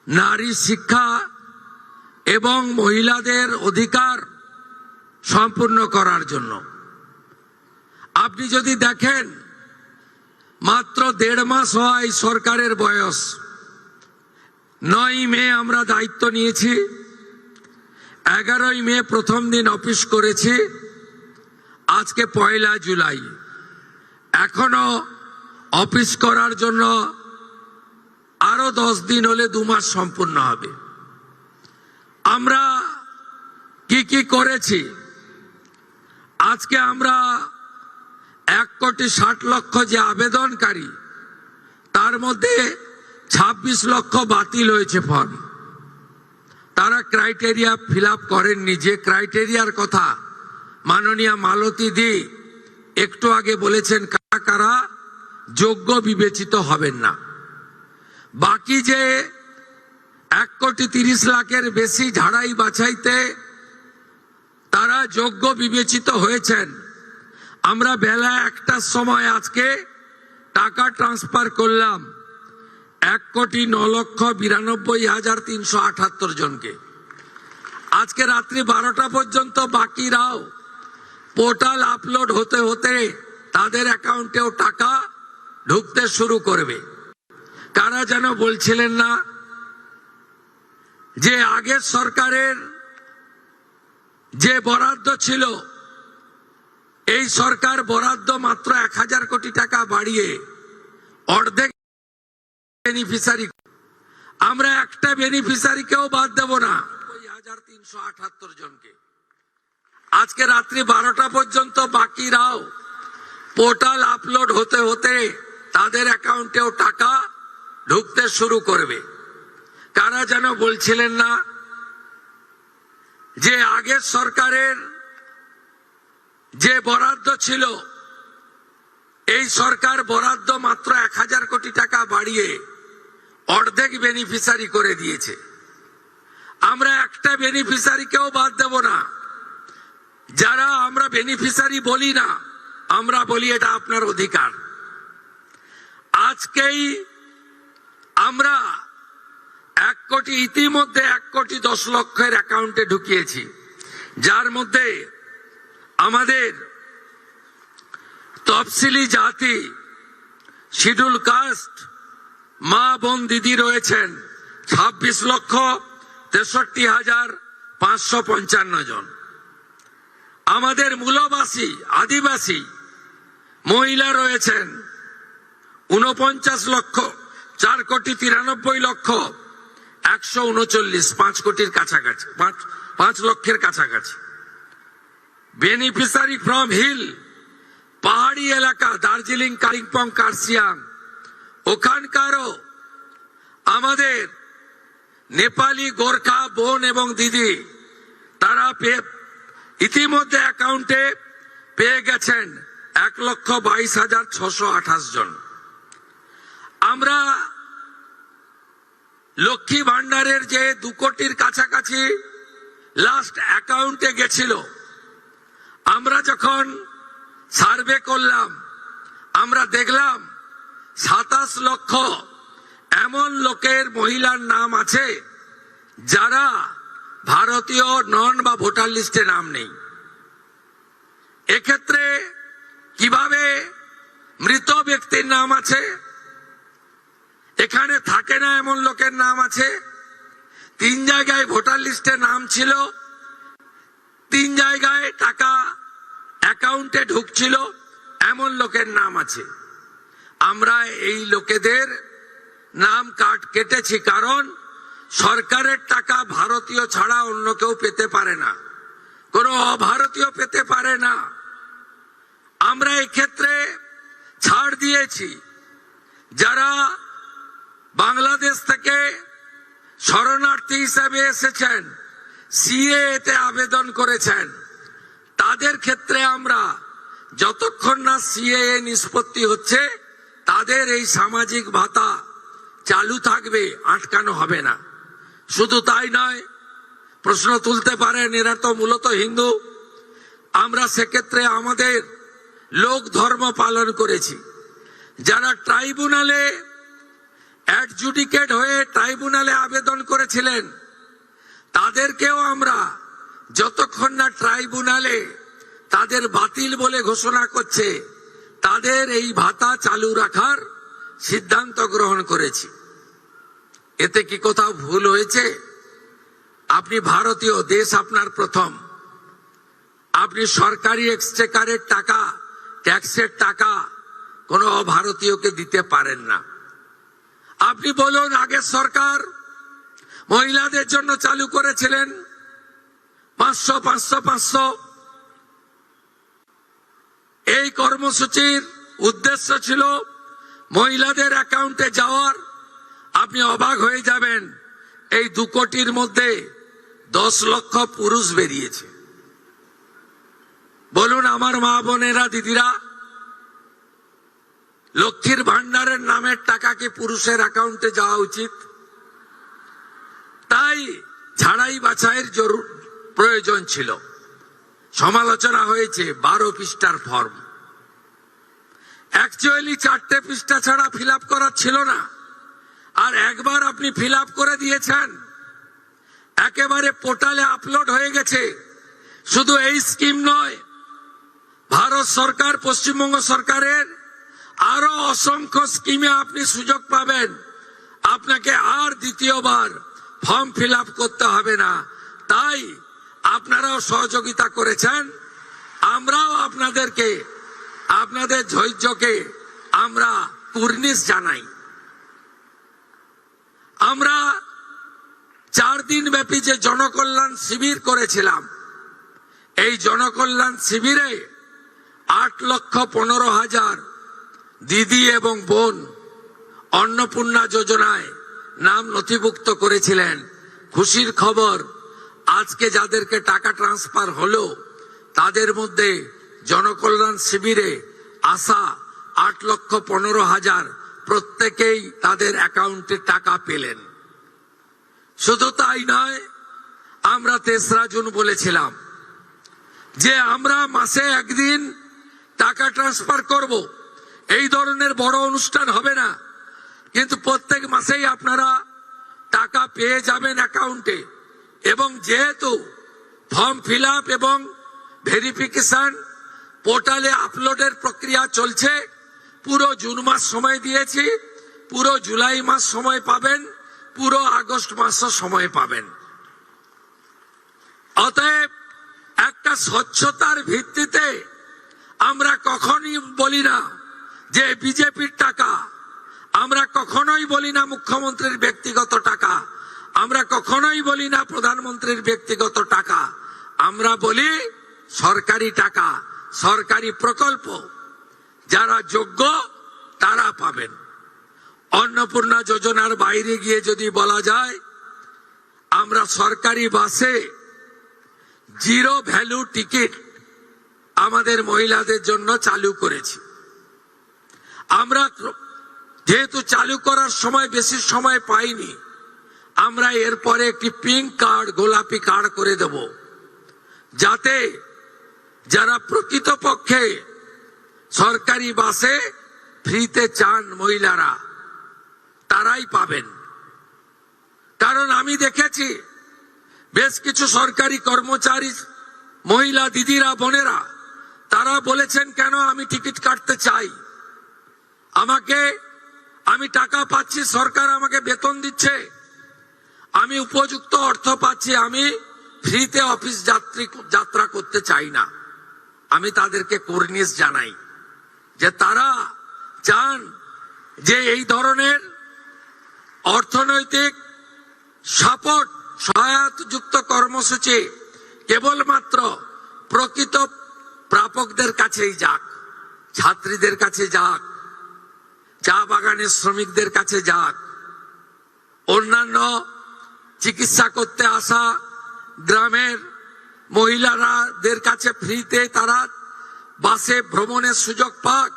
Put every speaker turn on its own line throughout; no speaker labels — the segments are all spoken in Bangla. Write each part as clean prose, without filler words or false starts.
নারী শিক্ষা এবং মহিলাদের অধিকার সম্পূর্ণ করার জন্য। আপনি যদি দেখেন, মাত্র 1.5 মাস হয় সরকারের বয়স। 9ই মে আমরা দায়িত্ব নিয়েছি, 11ই মে প্রথম দিন অফিস করেছি, আজকে 1 জুলাই। এখনো অফিস করার জন্য আরো 10 দিন হলে 2 মাস সম্পূর্ণ হবে। আমরা কি করেছি? আজকে আমরা 1,60,00,000 যে আবেদনকারী, তার মধ্যে 26 লক্ষ বাতিল হয়েছে ফর্ম। তারা ক্রাইটেরিয়া ফিল আপ করেননি। যে ক্রাইটেরিয়ার কথা মাননীয় মালতী দি একটু আগে বলেছেন, কারা কারা যোগ্য বিবেচিত হবেন না। বাকি যে 1,30,00,000-এর বেশি ঝাড়াই বাছাইতে তারা যোগ্য বিবেচিত হয়েছেন, আমরা বেলা 1টার সময় আজকে টাকা ট্রান্সফার করলাম 1,09,92,378 জনকে। আজকে রাত্রি 12টা পর্যন্ত বাকিরাও পোর্টাল আপলোড হতে হতে তাদের অ্যাকাউন্টেও টাকা ঢুকতে শুরু করবে। কারা যেন বলছিলেন না যে আগের সরকারের যে বরাদ্দ ছিল, এই সরকার বরাদ্দ মাত্র 1,000 কোটি টাকা বাড়িয়ে অর্ধেক বেনিফিশিয়ারি। আমরা একটা বেনিফিশিয়ারিকেও বাদ দেব না। 9,378 জনকে আজকে রাত্রি 12টা পর্যন্ত বাকিরাও পোর্টাল আপলোড হতে হতে তাদের অ্যাকাউন্টেও টাকা ঢুকতে শুরু করবে। কারা যেন বলছিলেন না যে আগের সরকারের যে বরাদ্দ ছিল, এই সরকার বরাদ্দ মাত্র 1,000 কোটি টাকা বাড়িয়ে অর্ধেক বেনিফিশিয়ারি করে দিয়েছে। আমরা একটা বেনিফিশিয়ারিকেও বাদ দেব না। যারা আমরা বেনিফিশিয়ারি বলি না, আমরা বলি এটা আপনার অধিকার। আজকেই আমরা 1 কোটি, ইতিমধ্যে 1,10,00,000-এর অ্যাকাউন্টে ঢুকিয়েছি, যার মধ্যে আমাদের তফসিলি জাতি, শিডিউল কাস্ট মা বোন দিদি রয়েছেন 26,63,555 জন। আমাদের মূলবাসী আদিবাসী মহিলা রয়েছেন 49,04,93,139,139, 5 কোটির কাছাকাছি, 5 লক্ষের কাছাকাছি। বেনিফিশিয়ারি ফ্রম হিল, পাহাড়ি এলাকা, দার্জিলিং, কালিম্পং, কার্শিয়াং, ওখানকারও আমাদের নেপালি গোর্খা বোন এবং দিদি, তারা ইতিমধ্যে অ্যাকাউন্টে পেয়ে গেছেন 1,22,628 জন। আমরা লক্ষ্মী ভান্ডারের যে 2 কোটির কাছাকাছি লাস্ট অ্যাকাউন্টে গেছিল, আমরা যখন সার্ভে করলাম, আমরা দেখলাম 27 লক্ষ এমন লোকের, মহিলার নাম আছে যারা ভারতীয় নন বা ভোটার লিস্টে নাম নেই। এক্ষেত্রে কিভাবে মৃত ব্যক্তির নাম আছে, এখানে থাকে না এমন লোকের নাম আছে, 3 জায়গায় ভোটার লিস্টে নাম ছিল, 3 জায়গায় টাকা অ্যাকাউন্টে ঢুকছিল, এমন লোকের নাম আছে। আমরা এই লোকেদের নাম কেটেছি, কারণ সরকারের টাকা ভারতীয় ছাড়া অন্য কেউ পেতে পারে না, কোনো অভারতীয় পেতে পারে না। আমরা এই ক্ষেত্রে ছাড় দিয়েছি। যারা বাংলাদেশ থেকে শরণার্থী হিসাবে এসেছেন, সিএএ-তে আবেদন করেছেন, তাদের ক্ষেত্রে আমরা যতক্ষণ না সিএএ নিষ্পত্তি হচ্ছে, তাদের এই সামাজিক ভাতা চালু থাকবে, আটকানো হবে না। শুধু তাই নয়, প্রশ্ন তুলতে পারেন এরা তো মূলত হিন্দু। আমরা সেক্ষেত্রে আমাদের লোক ধর্ম পালন করেছি। যারা ট্রাইব্যুনালে অ্যাডজুডিকেট হয়ে ট্রাইব্যুনালে আবেদন করেছিলেন, তাদেরকেও আমরা যতক্ষণ না ট্রাইব্যুনালে তাদের বাতিল বলে ঘোষণা করছে তাদের এই ভাতা চালু রাখার সিদ্ধান্ত গ্রহণ করেছি। এতে কি কোথাও ভুল হয়েছে? আপনি ভারতীয়, দেশ আপনার প্রথম। আপনি সরকারি এক্সচেকারের টাকা, ট্যাক্সের টাকা কোন অভারতীয়কে দিতে পারেন না। আপনি বলুন, আগের সরকার মহিলাদের জন্য চালু করেছিলেন 500 500 500। এই কর্মসূচির উদ্দেশ্য ছিল মহিলাদের অ্যাকাউন্টে যাওয়ার। আপনি অবাক হয়ে যাবেন, এই 2 কোটির মধ্যে 10 লক্ষ পুরুষ বেরিয়েছে। বলুন আমার মা বোনেরা, দিদিরা, লক্ষ্মীর ভান্ডারের নামের টাকা কি পুরুষের অ্যাকাউন্টে যাওয়া উচিত? তাই ছাড়াই বাছাইয়ের প্রয়োজন ছিল। সমালোচনা হয়েছে 12 পৃষ্ঠার ফর্ম। অ্যাকচুয়ালি 4টে পৃষ্ঠা ছাড়া ফিল আপ করা ছিল না। আর একবার আপনি ফিল আপ করে দিয়েছেন, একেবারে পোর্টালে আপলোড হয়ে গেছে। শুধু এই স্কিম নয়, ভারত সরকার, পশ্চিমবঙ্গ সরকারের আরো অসংখ্য স্কিমে আপনি সুযোগ পাবেন। আপনাকে আর দ্বিতীয়বার ফর্ম ফিল আপ করতে হবে না। তাই আপনারাও সহযোগিতা করেছেন, আমরাও আপনাদেরকে, আপনাদের ধৈর্যকে আমরা কুর্নিশ জানাই। আমরা 4 দিন ব্যাপী যে জনকল্যাণ শিবির করেছিলাম, এই জনকল্যাণ শিবিরে 8,15,000 দিদি এবং বোন অন্নপূর্ণা যোজনায় নাম নথিভুক্ত করেছিলেন। খুশির খবর, আজকে যাদেরকে টাকা ট্রান্সফার হলো তাদের মধ্যে জনকল্যাণ শিবিরে আসা 8,15,000 প্রত্যেকেই তাদের অ্যাকাউন্টে টাকা পেলেন। শুধু তাই নয়, আমরা 3রা জুন বলেছিলাম যে আমরা মাসে একদিন টাকা ট্রান্সফার করব। এই ধরনের বড় অনুষ্ঠান হবে না, কিন্তু প্রত্যেক মাসেই আপনারা টাকা পেয়ে যাবেন অ্যাকাউন্টে। এবং যেহেতু ফর্ম ফিল আপ এবং ভেরিফিকেশন পোর্টালে আপলোডের প্রক্রিয়া চলছে, পুরো জুন মাস সময় দিয়েছি, পুরো জুলাই মাস সময় পাবেন, পুরো আগস্ট মাসও সময় পাবেন। অতএব একটা স্বচ্ছতার ভিত্তিতে আমরা কখনই বলি না যে বিজেপির টাকা, আমরা কখনোই বলি না মুখ্যমন্ত্রীর ব্যক্তিগত টাকা, আমরা কখনোই বলি না প্রধানমন্ত্রীর ব্যক্তিগত টাকা। আমরা বলি সরকারি টাকা, সরকারি প্রকল্প যারা যোগ্য তারা পাবেন। অন্নপূর্ণা যোজনার বাইরে গিয়ে যদি বলা যায়, আমরা সরকারি বাসে 0 ভ্যালু টিকিট আমাদের মহিলাদের জন্য চালু করেছি। আমরা যেহেতু চালু করার সময় বেশি সময় পাইনি, আমরা এরপরে একটি পিঙ্ক কার্ড, গোলাপি কার্ড করে দেব, যাতে যারা প্রকৃতপক্ষে সরকারি বাসে ফ্রিতে চান মহিলারা, তারাই পাবেন। কারণ আমি দেখেছি বেশ কিছু সরকারি কর্মচারী, মহিলা দিদিরা, বোনেরা, তারা বলেছেন কেন আমি টিকিট কাটতে চাই, আমি টাকা পাচ্ছি, সরকার আমাকে বেতন দিচ্ছে, আমি উপযুক্ত অর্থ পাচ্ছি, আমি ফ্রিতে অফিস যাত্রা করতে চাই না। আমি তাদেরকে কুর্নিশ জানাই যে তারা চান যে এই ধরনের অর্থনৈতিক সাপোর্ট, সহায়তাযুক্ত কর্মসূচি কেবলমাত্র প্রকৃত প্রাপকদের কাছেই যাক, ছাত্রীদের কাছে যাক, চা বাগানের শ্রমিকদের কাছে যাক, অন্যান্য চিকিৎসা করতে আসা গ্রামের মহিলাদের কাছে ফ্রিতে তারা বাসে ভ্রমণের সুযোগ পাক।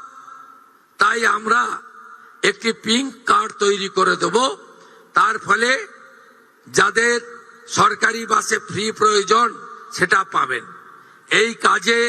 তাই আমরা একটি পিঙ্ক কার্ড তৈরি করে দেব, তার ফলে যাদের সরকারি বাসে ফ্রি প্রয়োজন সেটা পাবেন। এই কাজে